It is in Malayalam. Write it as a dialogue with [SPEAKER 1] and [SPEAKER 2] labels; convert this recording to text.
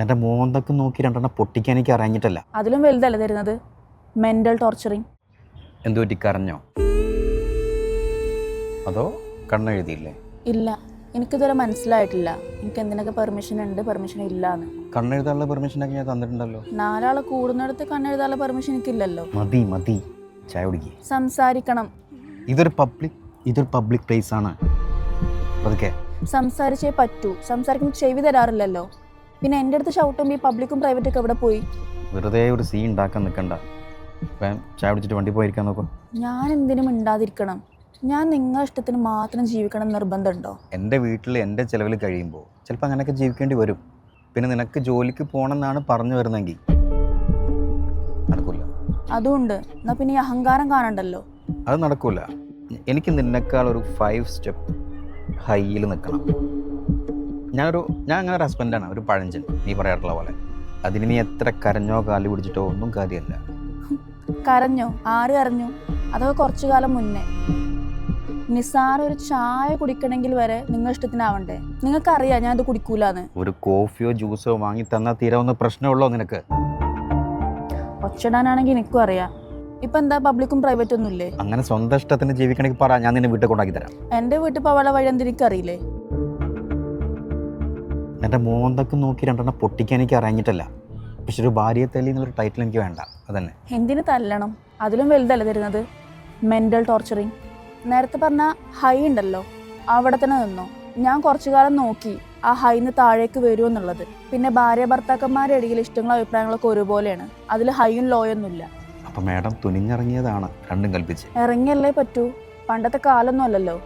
[SPEAKER 1] എൻ്റെ മോന്തൊക്കെ നോക്കി രണ്ടെണ്ണം പൊട്ടിക്കാൻ എനിക്ക് അറിഞ്ഞിട്ടല്ല.
[SPEAKER 2] അതിലും വലുതല്ല തരുന്നത് മെൻ്റൽ ടോർച്ചറിങ്.
[SPEAKER 1] എന്തു പറ്റി, കരഞ്ഞോ അതോ കണ്ണെഴുതിയില്ലേ?
[SPEAKER 2] ഇല്ല, എനിക്കിതുവരെ മനസ്സിലായിട്ടില്ല എനിക്ക് എന്തിനൊക്കെ പെർമിഷൻ ഉണ്ട് പെർമിഷൻ ഇല്ലാന്ന്.
[SPEAKER 1] കണ്ണെഴുതാനുള്ള പെർമിഷനൊക്കെ ഞാൻ തന്നിട്ടുണ്ടല്ലോ.
[SPEAKER 2] 4 ആൾ കൂടുന്നിടത്ത് കണ്ണെഴുതാനുള്ള പെർമിഷൻ എനിക്കില്ലല്ലോ.
[SPEAKER 1] മതി മതി, ചായ കുടിക്കേ.
[SPEAKER 2] സംസാരിക്കണം.
[SPEAKER 1] ഇതൊരു പബ്ലിക് പ്ലേസ് ആണ്. അതൊക്കെ
[SPEAKER 2] സംസാരിച്ചേ പറ്റൂ. സംസാരിക്കുമ്പോൾ ചെവി തരാറില്ലല്ലോ. പിന്നെ എൻ്റെ അടുത്ത് ഷൗട്ടുമ്പോൾ ഈ പബ്ലിക്കും പ്രൈവറ്റൊക്കെ എവിടെ പോയി?
[SPEAKER 1] വെറുതെ ഒരു സീൻ ഉണ്ടാക്കാൻ നിൽക്കണ്ട. ചായ കുടിച്ചിട്ട് വണ്ടി പോയിരിക്കാൻ നോക്കും.
[SPEAKER 2] ഞാൻ എന്തിനും മിണ്ടാതിരിക്കണം? ഞാൻ നിങ്ങളുടെ ഇഷ്ടത്തിന് മാത്രം ജീവിക്കണം നിർബന്ധമുണ്ടോ?
[SPEAKER 1] എൻ്റെ വീട്ടിൽ എൻ്റെ ചിലവിൽ കഴിയുമ്പോൾ ചിലപ്പോൾ അങ്ങനെയൊക്കെ ജീവിക്കേണ്ടി വരും. പിന്നെ നിനക്ക് ജോലിക്ക് പോകണമെന്നാണ് പറഞ്ഞു വരുന്നെങ്കിൽ നടക്കില്ല.
[SPEAKER 2] അതുകൊണ്ട് എന്നാൽ പിന്നെ ഈ അഹങ്കാരം കാണണ്ടല്ലോ.
[SPEAKER 1] അത് നടക്കില്ല. എനിക്ക് നിന്നെക്കാൾ ഒരു 5 സ്റ്റെപ്പ് ഹൈയിൽ നിൽക്കണം. ഞാൻ അങ്ങനെ ഒരു ഹസ്ബൻഡാണ്, ഒരു പഴഞ്ചൻ, നീ പറയാറുള്ള പോലെ. അതിന് നീ എത്ര കരഞ്ഞോ കാല് പിടിച്ചിട്ടോ ഒന്നും കാര്യമല്ല.
[SPEAKER 2] കരഞ്ഞോ? ആര് കരഞ്ഞു? അതൊക്കെ കുറച്ചു കാലം മുന്നേ. നിസാരം ഒരു ചായ കുടിക്കണമെങ്കിൽ വരെ നിങ്ങൾ ഇഷ്ടത്തിനാവണ്ടേ? നിങ്ങൾക്കറിയാം ഞാൻ ഇത് കുടിക്കൂലെന്ന്.
[SPEAKER 1] ഒരു കോഫിയോ ജ്യൂസോ വാങ്ങി തന്നാൽ തീരാവുന്ന പ്രശ്നമുള്ളോ നിനക്ക്?
[SPEAKER 2] ഒച്ചടാനാണെങ്കിൽ എനിക്കും അറിയാം. ഇപ്പം എന്താ പബ്ലിക്കും പ്രൈവറ്റും ഒന്നുമില്ലേ?
[SPEAKER 1] അങ്ങനെ സ്വന്തം ഇഷ്ടത്തിന് ജീവിക്കണമെങ്കിൽ പറ, ഞാൻ നിന്നെ വീട്ടിൽ കൊണ്ടാക്കി തരാം.
[SPEAKER 2] എൻ്റെ വീട്ടിൽ പോവാനുള്ള വഴി എന്ത് എനിക്കറിയില്ലേ?
[SPEAKER 1] എൻ്റെ മോന്തൊക്കെ നോക്കി രണ്ടെണ്ണം പൊട്ടിക്കാൻ എനിക്ക് അറിഞ്ഞിട്ടല്ല. പക്ഷെ ഒരു ഭാര്യയെ തല്ലി എന്നുള്ളൊരു ടൈറ്റിൽ എനിക്ക് വേണ്ട. അതന്നെ.
[SPEAKER 2] എന്തിന് തല്ലണം? അതിലും വലുതല്ല തരുന്നത് മെൻ്റൽ ടോർച്ചറിങ്. നേരത്തെ പറഞ്ഞ ഹൈ ഉണ്ടല്ലോ, അവിടെ തന്നെ നിന്നോ. ഞാൻ കുറച്ചു കാലം നോക്കി ആ ഹൈന്ന് താഴേക്ക് വരുമെന്നുള്ളത്. പിന്നെ ഭാര്യ ഭർത്താക്കന്മാരുടെ ഇടയിൽ ഇഷ്ടങ്ങളും അഭിപ്രായങ്ങളൊക്കെ ഒരുപോലെയാണ്. അതിൽ ഹൈയും ലോയൊന്നുമില്ല.
[SPEAKER 1] അപ്പം മാഡം തുനിഞ്ഞിറങ്ങിയതാണ് രണ്ടും കൽപ്പിച്ച്.
[SPEAKER 2] ഇറങ്ങിയല്ലേ പറ്റൂ. പണ്ടത്തെ കാലൊന്നും അല്ലല്ലോ.